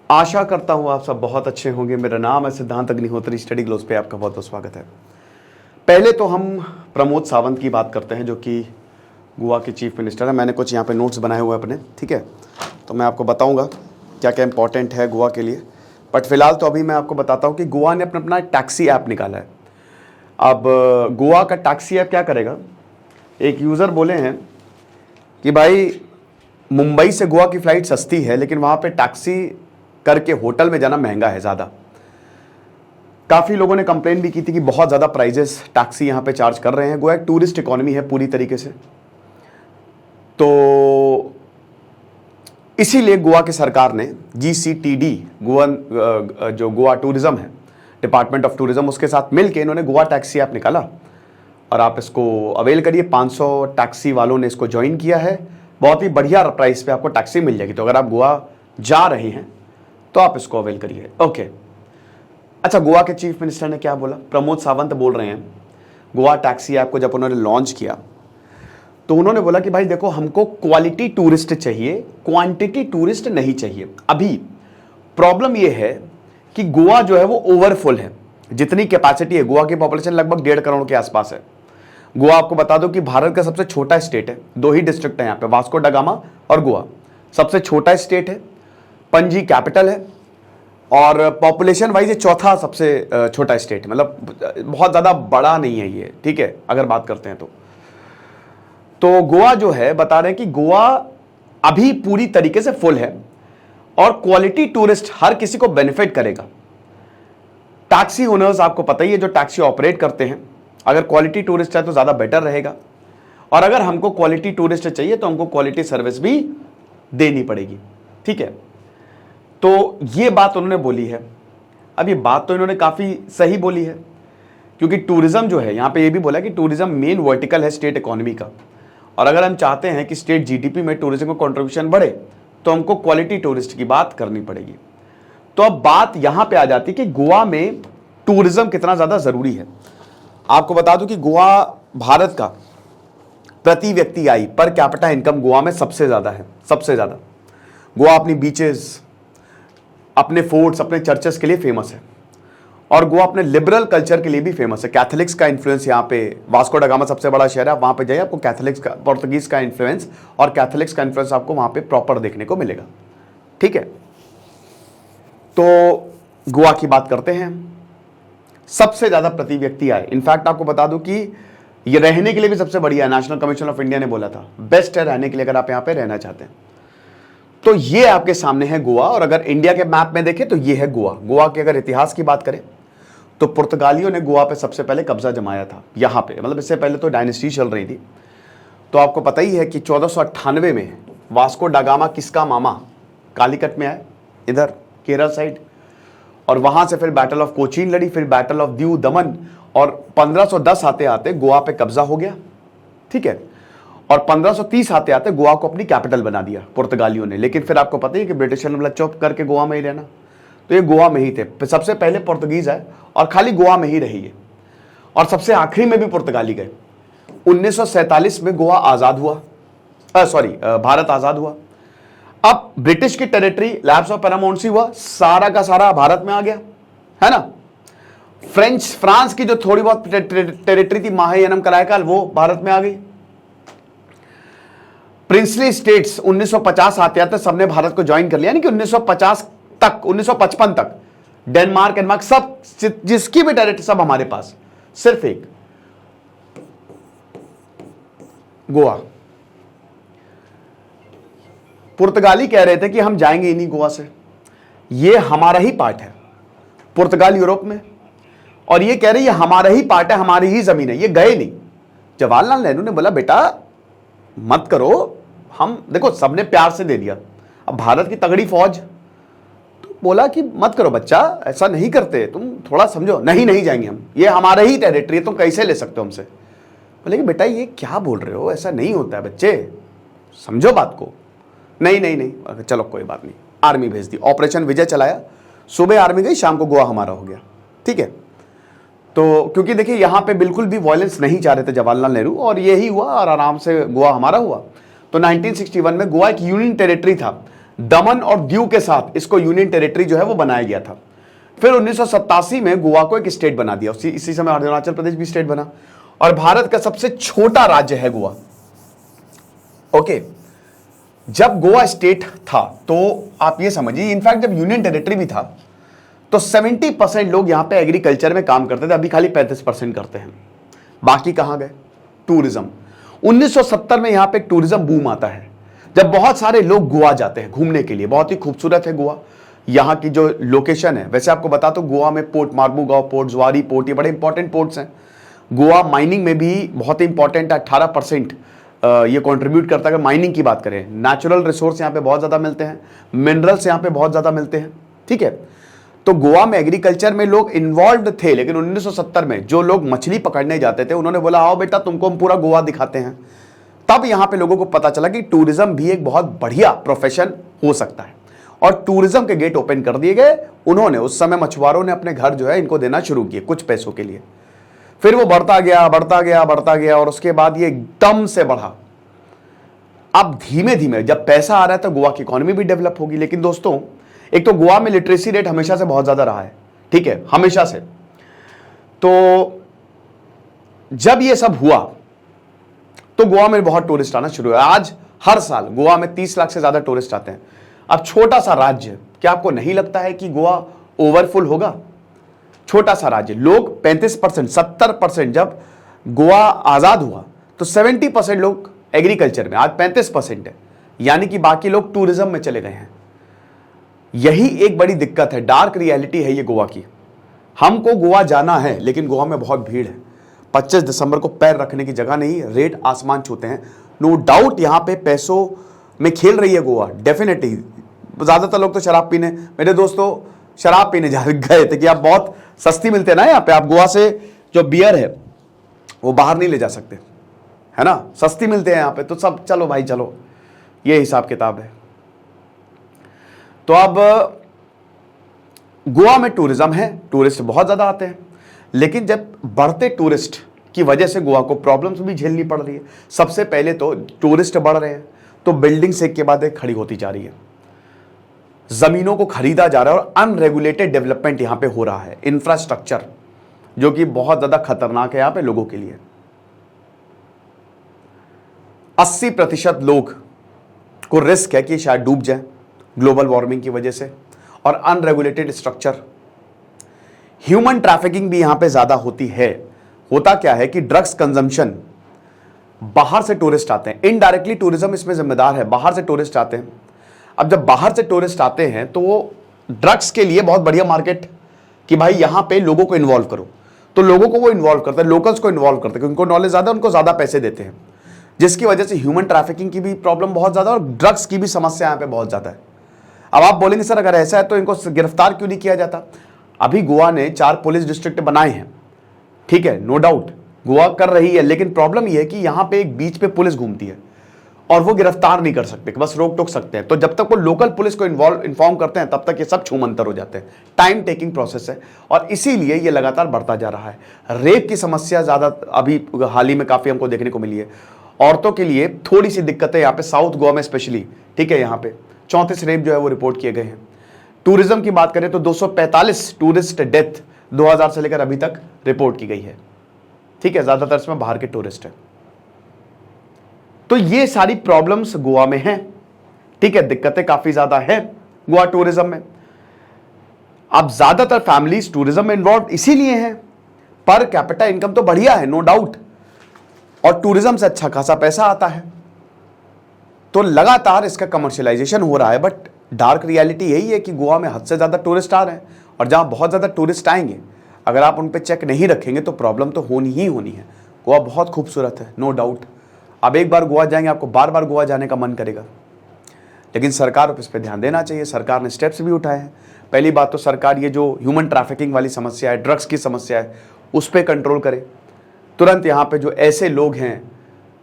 आशा करता हूँ आप सब बहुत अच्छे होंगे। मेरा नाम है सिद्धांत अग्निहोत्री, स्टडी ग्लोस पे आपका बहुत बहुत स्वागत है। पहले तो हम प्रमोद सावंत की बात करते हैं जो कि गोवा के चीफ मिनिस्टर हैं। मैंने कुछ यहाँ पे नोट्स बनाए हुए अपने, ठीक है, तो मैं आपको बताऊँगा क्या क्या इंपॉर्टेंट है गोवा के लिए। बट फिलहाल तो अभी मैं आपको बताता हूँ कि गोवा ने अपना टैक्सी ऐप निकाला है। अब गोवा का टैक्सी ऐप क्या करेगा, एक यूज़र बोले हैं कि भाई मुंबई से गोवा की फ़्लाइट सस्ती है लेकिन वहाँ पे टैक्सी करके होटल में जाना महंगा है ज़्यादा। काफ़ी लोगों ने कंप्लेन भी की थी कि बहुत ज़्यादा प्राइजेस टैक्सी यहाँ पे चार्ज कर रहे हैं। गोवा एक टूरिस्ट इकोनॉमी है पूरी तरीके से, तो इसीलिए गोवा की सरकार ने GCTD गोवा जो गोवा टूरिज़्म है, डिपार्टमेंट ऑफ टूरिज़्म, उसके साथ मिलकर इन्होंने गोवा टैक्सी ऐप निकाला और आप इसको अवेल करिए। 500 टैक्सी वालों ने इसको ज्वाइन किया है। बहुत ही बढ़िया प्राइस पे आपको टैक्सी मिल जाएगी। तो अगर आप गोवा जा रहे हैं तो आप इसको अवेल करिए। ओके, अच्छा, गोवा के चीफ मिनिस्टर ने क्या बोला? प्रमोद सावंत बोल रहे हैं गोवा टैक्सी ऐप को जब उन्होंने लॉन्च किया तो उन्होंने बोला कि भाई देखो, हमको क्वालिटी टूरिस्ट चाहिए, क्वांटिटी टूरिस्ट नहीं चाहिए। अभी प्रॉब्लम यह है कि गोवा जो है वो ओवरफुल है। जितनी कैपेसिटी है, गोवा की पॉपुलेशन लगभग 1.5 करोड़ के आसपास है। गोवा, आपको बता दो कि भारत का सबसे छोटा स्टेट है। 2 ही डिस्ट्रिक्ट है यहाँ पे, वास्को डा गामा और गोवा। सबसे छोटा स्टेट है, पणजी कैपिटल है और पॉपुलेशन वाइज ये चौथा सबसे छोटा स्टेट है। मतलब बहुत ज़्यादा बड़ा नहीं है ये, ठीक है, अगर बात करते हैं तो गोवा जो है, बता रहे हैं कि गोवा अभी पूरी तरीके से फुल है और क्वालिटी टूरिस्ट हर किसी को बेनिफिट करेगा। टैक्सी ओनर्स, आपको पता ही है, जो टैक्सी ऑपरेट करते हैं, अगर क्वालिटी टूरिस्ट है तो ज़्यादा बेटर रहेगा। और अगर हमको क्वालिटी टूरिस्ट चाहिए तो हमको क्वालिटी सर्विस भी देनी पड़ेगी, ठीक है। तो ये बात उन्होंने बोली है। अब ये बात तो इन्होंने काफ़ी सही बोली है, क्योंकि टूरिज़्म जो है, यहाँ पे ये भी बोला कि टूरिज़्म मेन वर्टिकल है स्टेट इकोनॉमी का, और अगर हम चाहते हैं कि स्टेट GDP में टूरिज़्म का कंट्रीब्यूशन बढ़े तो हमको क्वालिटी टूरिस्ट की बात करनी पड़ेगी। तो अब बात यहाँ पे आ जाती है कि गोवा में टूरिज़्म कितना ज़्यादा ज़रूरी है। आपको बता दूं कि गोवा भारत का प्रति व्यक्ति आय, पर कैपिटा इनकम गोवा में सबसे ज़्यादा है, सबसे ज़्यादा। गोवा अपनी बीचेस, अपने फोर्ट्स, अपने चर्चेस के लिए फेमस है और गोवा अपने लिबरल कल्चर के लिए भी फेमस है। कैथोलिक्स का इन्फ्लुएंस यहाँ पे, वास्को डा गामा सबसे बड़ा शहर है, आप वहाँ पे जाइए, आपको कैथोलिक्स का, पोर्तुगीज का इन्फ्लुएंस और कैथोलिक्स का इन्फ्लुएंस आपको वहाँ पे प्रॉपर देखने को मिलेगा, ठीक है। तो गोवा की बात करते हैं, सबसे ज़्यादा प्रति व्यक्ति आय। इनफैक्ट आपको बता दूं कि ये रहने के लिए भी सबसे बढ़िया है। नेशनल कमीशन ऑफ इंडिया ने बोला था बेस्ट है रहने के लिए, अगर आप यहाँ पे रहना चाहते हैं तो ये आपके सामने है गोवा। और अगर इंडिया के मैप में देखें तो ये है गोवा। गोवा के अगर इतिहास की बात करें तो पुर्तगालियों ने गोवा पे सबसे पहले कब्जा जमाया था यहाँ पे, मतलब इससे पहले तो डायनेस्टी चल रही थी। तो आपको पता ही है कि 1498 में वास्को डा गामा किसका मामा कालीकट में आए, इधर केरल साइड, और वहां से फिर बैटल ऑफ कोचीन लड़ी, फिर बैटल ऑफ दीव दमन, और 1510 आते आते गोवा पे कब्जा हो गया, ठीक है। और 1530 आते आते गोवा को अपनी कैपिटल बना दिया पुर्तगालियों ने। लेकिन फिर आपको पता ही है कि ब्रिटिश ने बोला चुप करके गोवा में ही रहना, तो ये गोवा में ही थे। सबसे पहले पुर्तगीज आए और खाली गोवा में ही रही है, और सबसे आखिरी में भी पुर्तगाली गए। 1947 में गोवा आजाद हुआ, भारत आजाद हुआ। अब ब्रिटिश की टेरिटरी, लैप्स ऑफ पैरामाउंसी हुआ, सारा का सारा भारत में आ गया, है ना। फ्रांस की जो थोड़ी बहुत टेरिटरी थी, महायनम करायकाल, वो भारत में आ गई। प्रिंसली स्टेट्स 1950 आते आते सबने भारत को ज्वाइन कर लिया, यानी कि 1950 तक, 1955 तक डेनमार्क सब, जिसकी भी टेरिटरी, सब हमारे पास। सिर्फ एक गोवा। पुर्तगाली कह रहे थे कि हम जाएंगे ही नहीं गोवा से, ये हमारा ही पार्ट है। पुर्तगाल यूरोप में, और ये कह रहे ये हमारा ही पार्ट है, हमारी ही जमीन है, ये गए नहीं। जवाहरलाल नेहरू ने बोला बेटा मत करो, हम देखो सबने प्यार से दे दिया। अब भारत की तगड़ी फौज, तो बोला कि मत करो बच्चा, ऐसा नहीं करते, तुम थोड़ा समझो। नहीं जाएंगे हम, ये हमारा ही टेरिटरी है, तुम कैसे ले सकते हो हमसे। बोले कि बेटा ये क्या बोल रहे हो, ऐसा नहीं होता है बच्चे, समझो बात को। नहीं, चलो कोई बात नहीं, आर्मी भेज दी, ऑपरेशन विजय चलाया, सुबह आर्मी गई, शाम को गोवा हमारा हो गया, ठीक है। तो क्योंकि देखिए यहाँ पे बिल्कुल भी वायलेंस नहीं चाह रहे थे जवाहरलाल नेहरू, और यही हुआ और आराम से गोवा हमारा हुआ। तो 1961 में गोवा एक यूनियन टेरिटरी था, दमन और दीव के साथ इसको यूनियन टेरिटरी जो है वो बनाया गया था। फिर 1987 में गोवा को एक स्टेट बना दिया, इसी समय अरुणाचल प्रदेश भी स्टेट बना, और भारत का सबसे छोटा राज्य है गोवा। ओके, जब गोवा स्टेट था तो आप ये समझिए, इनफैक्ट जब यूनियन टेरिटरी भी था तो 70% लोग यहां पे एग्रीकल्चर में काम करते थे, अभी खाली 35% करते हैं। बाकी कहां गए? टूरिज्म। 1970 में यहां पे एक टूरिज्म बूम आता है, जब बहुत सारे लोग गोवा जाते हैं घूमने के लिए। बहुत ही खूबसूरत है गोवा, यहाँ की जो लोकेशन है। वैसे आपको बता तो गोवा में पोर्ट मार्मुगांव पोर्ट, ज्वारी पोर्ट, ये बड़े इंपॉर्टेंट पोर्ट्स हैं। गोवा माइनिंग में भी बहुत ही इंपॉर्टेंट है, 18% ये कंट्रीब्यूट करता है। अगर माइनिंग की बात करें, नेचुरल रिसोर्स यहाँ पे बहुत ज़्यादा मिलते हैं, मिनरल्स यहाँ पे बहुत ज़्यादा मिलते हैं, ठीक है। तो गोवा में एग्रीकल्चर में लोग इन्वॉल्व थे, लेकिन 1970 में जो लोग मछली पकड़ने जाते थे उन्होंने बोला आओ बेटा तुमको हम पूरा गोवा दिखाते हैं। तब यहाँ पे लोगों को पता चला कि टूरिज्म भी एक बहुत बढ़िया प्रोफेशन हो सकता है, और टूरिज्म के गेट ओपन कर दिए गए। उन्होंने उस समय मछुआरों ने अपने घर जो है इनको देना शुरू किए कुछ पैसों के लिए। फिर वो बढ़ता गया बढ़ता गया बढ़ता गया, और उसके बाद ये एकदम से बढ़ा। अब धीमे धीमे जब पैसा आ रहा है तो गोवा की इकोनॉमी भी डेवलप होगी। लेकिन दोस्तों, एक तो गोवा में लिटरेसी रेट हमेशा से बहुत ज्यादा रहा है, ठीक है, हमेशा से। तो जब ये सब हुआ तो गोवा में बहुत टूरिस्ट आना शुरू हुआ। आज हर साल गोवा में 30 लाख से ज्यादा टूरिस्ट आते हैं। अब छोटा सा राज्य, क्या आपको नहीं लगता है कि गोवा ओवरफुल होगा? छोटा सा राज्य, लोग 35%, 70%, जब गोवा आजाद हुआ तो 70% लोग एग्रीकल्चर में, आज 35% है, यानी कि बाकी लोग टूरिज्म में चले गए हैं। यही एक बड़ी दिक्कत है, डार्क रियलिटी है ये गोवा की। हमको गोवा जाना है, लेकिन गोवा में बहुत भीड़ है। 25 दिसंबर को पैर रखने की जगह नहीं, रेट आसमान छूते हैं। नो डाउट यहाँ पे पैसों में खेल रही है गोवा, डेफिनेटली। ज्यादातर लोग तो शराब पीने, मेरे दोस्तों शराब पीने जा गए थे कि आप बहुत सस्ती मिलते हैं ना यहाँ पे, आप गोवा से जो बियर है वो बाहर नहीं ले जा सकते, है ना, सस्ती मिलते हैं यहाँ पे, तो सब चलो भाई चलो, ये हिसाब किताब है। तो अब गोवा में टूरिज्म है, टूरिस्ट बहुत ज्यादा आते हैं, लेकिन जब बढ़ते टूरिस्ट की वजह से गोवा को प्रॉब्लम्स भी झेलनी पड़ रही है। सबसे पहले तो टूरिस्ट बढ़ रहे हैं तो बिल्डिंग्स एक के बाद एक खड़ी होती जा रही है, जमीनों को खरीदा जा रहा है, और अनरेगुलेटेड डेवलपमेंट यहां पे हो रहा है, इंफ्रास्ट्रक्चर, जो कि बहुत ज्यादा खतरनाक है यहां पे लोगों के लिए। 80% लोग को रिस्क है कि शायद डूब जाए ग्लोबल वार्मिंग की वजह से, और अनरेगुलेटेड स्ट्रक्चर। ह्यूमन ट्रैफिकिंग भी यहां पे ज्यादा होती है। होता क्या है कि ड्रग्स कंजम्पशन, बाहर से टूरिस्ट आते हैं, इनडायरेक्टली टूरिज्म इसमें जिम्मेदार है, बाहर से टूरिस्ट आते हैं। अब जब बाहर से टूरिस्ट आते हैं तो वो ड्रग्स के लिए बहुत बढ़िया मार्केट, कि भाई यहां पे लोगों को इन्वॉल्व करो, तो लोगों को वो इन्वॉल्व करते हैं, लोकल्स को इन्वॉल्व करते हैं, क्योंकि उनको नॉलेज ज्यादा, उनको ज्यादा पैसे देते हैं, जिसकी वजह से ह्यूमन ट्रैफिकिंग की भी प्रॉब्लम बहुत ज्यादा, और ड्रग्स की भी समस्या यहां पे बहुत ज्यादा है। अब आप बोलेंगे सर अगर ऐसा है तो इनको गिरफ्तार क्यों नहीं किया जाता? अभी गोवा ने 4 पुलिस डिस्ट्रिक्ट बनाए हैं, ठीक है, नो डाउट गोवा कर रही है, लेकिन प्रॉब्लम यह है कि यहां पे एक बीच पे पुलिस घूमती है और वो गिरफ्तार नहीं कर सकते, बस रोक टोक सकते हैं। तो जब तक वो लोकल पुलिस को इन्फॉर्म करते हैं तब तक ये सब छूमंतर हो जाते हैं। टाइम टेकिंग प्रोसेस है, और इसीलिए ये लगातार बढ़ता जा रहा है। रेप की समस्या ज्यादा अभी हाल ही में काफी हमको देखने को मिली है। औरतों के लिए थोड़ी सी दिक्कतें यहाँ पे साउथ गोवा में स्पेशली, ठीक है, यहाँ पे 34 रेप जो है वो रिपोर्ट किए गए हैं। टूरिज्म की बात करें तो 245 टूरिस्ट डेथ 2000 से लेकर अभी तक रिपोर्ट की गई है, ठीक है, ज्यादातर इसमें बाहर के टूरिस्ट है। तो ये सारी प्रॉब्लम्स गोवा में हैं, ठीक है, दिक्कतें काफी ज्यादा है गोवा टूरिज्म में। अब ज्यादातर फैमिलीज टूरिज्म में इन्वॉल्व इसीलिए हैं, पर कैपिटा इनकम तो बढ़िया है, नो डाउट, और टूरिज्म से अच्छा खासा पैसा आता है, तो लगातार इसका कमर्शियलाइजेशन हो रहा है। बट डार्क रियलिटी यही है कि गोवा में हद से ज्यादा टूरिस्ट आ रहे हैं, और जहां बहुत ज्यादा टूरिस्ट आएंगे, अगर आप उन पे चेक नहीं रखेंगे तो प्रॉब्लम तो होनी ही होनी है। गोवा बहुत खूबसूरत है, नो डाउट, अब एक बार गोवा जाएंगे आपको बार बार गोवा जाने का मन करेगा, लेकिन सरकार को इस पर ध्यान देना चाहिए। सरकार ने स्टेप्स भी उठाए हैं। पहली बात तो सरकार ये जो ह्यूमन ट्रैफिकिंग वाली समस्या है, ड्रग्स की समस्या है, उस पर कंट्रोल करे तुरंत। यहाँ पे जो ऐसे लोग हैं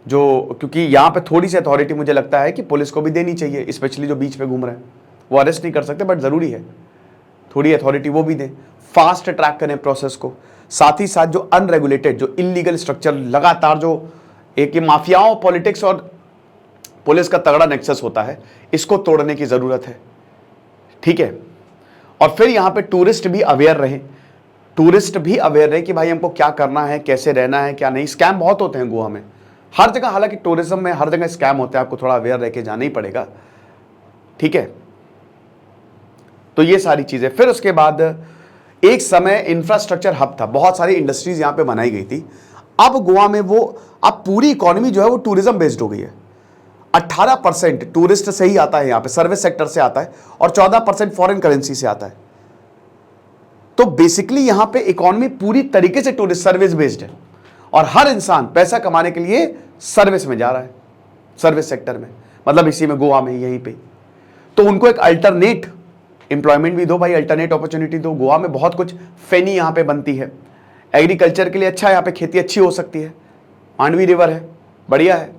जो, क्योंकि यहाँ पे थोड़ी सी अथॉरिटी मुझे लगता है कि पुलिस को भी देनी चाहिए, स्पेशली जो बीच पे घूम रहे हैं, वो अरेस्ट नहीं कर सकते बट जरूरी है थोड़ी अथॉरिटी वो भी दें, फास्ट ट्रैक करें प्रोसेस को। साथ ही साथ जो अनरेगुलेटेड, जो इलीगल स्ट्रक्चर लगातार जो एक माफियाओं, पॉलिटिक्स और पुलिस का तगड़ा नेक्सस होता है, इसको तोड़ने की जरूरत है, ठीक है। और फिर यहां पे टूरिस्ट भी अवेयर रहे, टूरिस्ट भी अवेयर रहे कि भाई हमको क्या करना है, कैसे रहना है, क्या नहीं। स्कैम बहुत होते हैं गोवा में, हर जगह, हालांकि टूरिज्म में हर जगह स्कैम होते हैं, आपको थोड़ा अवेयर रह के जाना ही पड़ेगा, ठीक है। तो ये सारी चीजें। फिर उसके बाद एक समय इंफ्रास्ट्रक्चर हब था, बहुत सारी इंडस्ट्रीज यहां पे बनाई गई थी। अब गोवा में वो, अब पूरी इकोनॉमी जो है वो टूरिज्म बेस्ड हो गई है। 18% टूरिस्ट से ही आता है यहाँ पे, सर्विस सेक्टर से आता है, और 14% फॉरेन करेंसी से आता है। तो बेसिकली यहां पे इकोनॉमी पूरी तरीके से टूरिस्ट सर्विस बेस्ड है, और हर इंसान पैसा कमाने के लिए सर्विस में जा रहा है, सर्विस सेक्टर में, मतलब इसी में, गोवा में, यहीं पे। तो उनको एक अल्टरनेट एम्प्लॉयमेंट भी दो भाई, अल्टरनेट अपॉर्चुनिटी दो। गोवा में बहुत कुछ फेनी यहां पे बनती है, एग्रीकल्चर के लिए अच्छा है, यहाँ पे खेती अच्छी हो सकती है, मांडवी रिवर है, बढ़िया है,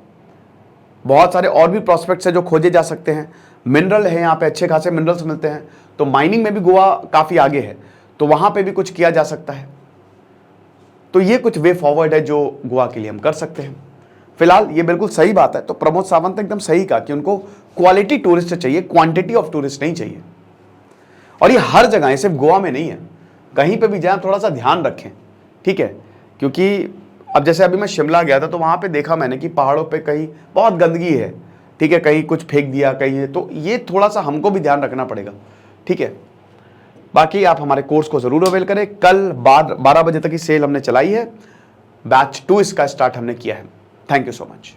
बहुत सारे और भी प्रॉस्पेक्ट्स है जो खोजे जा सकते हैं। मिनरल है यहाँ पे, अच्छे खासे मिनरल्स मिलते हैं, तो माइनिंग में भी गोवा काफी आगे है, तो वहां पे भी कुछ किया जा सकता है। तो ये कुछ वे फॉरवर्ड है जो गोवा के लिए हम कर सकते हैं। फिलहाल ये बिल्कुल सही बात है, तो प्रमोद सावंत ने एकदम सही कहा कि उनको क्वालिटी टूरिस्ट चाहिए, क्वांटिटी ऑफ टूरिस्ट नहीं चाहिए। और ये हर जगह है, सिर्फ गोवा में नहीं है, कहीं पे भी जाएं थोड़ा सा ध्यान रखें, ठीक है। क्योंकि अब जैसे अभी मैं शिमला गया था, तो वहां पे देखा मैंने कि पहाड़ों पे कहीं बहुत गंदगी है, ठीक है, कहीं कुछ फेंक दिया, कहीं है, तो ये थोड़ा सा हमको भी ध्यान रखना पड़ेगा, ठीक है। बाकी आप हमारे कोर्स को जरूर अवेल करें। कल 12 बजे तक की सेल हमने चलाई है, बैच 2 इसका स्टार्ट हमने किया है। Thank you so much.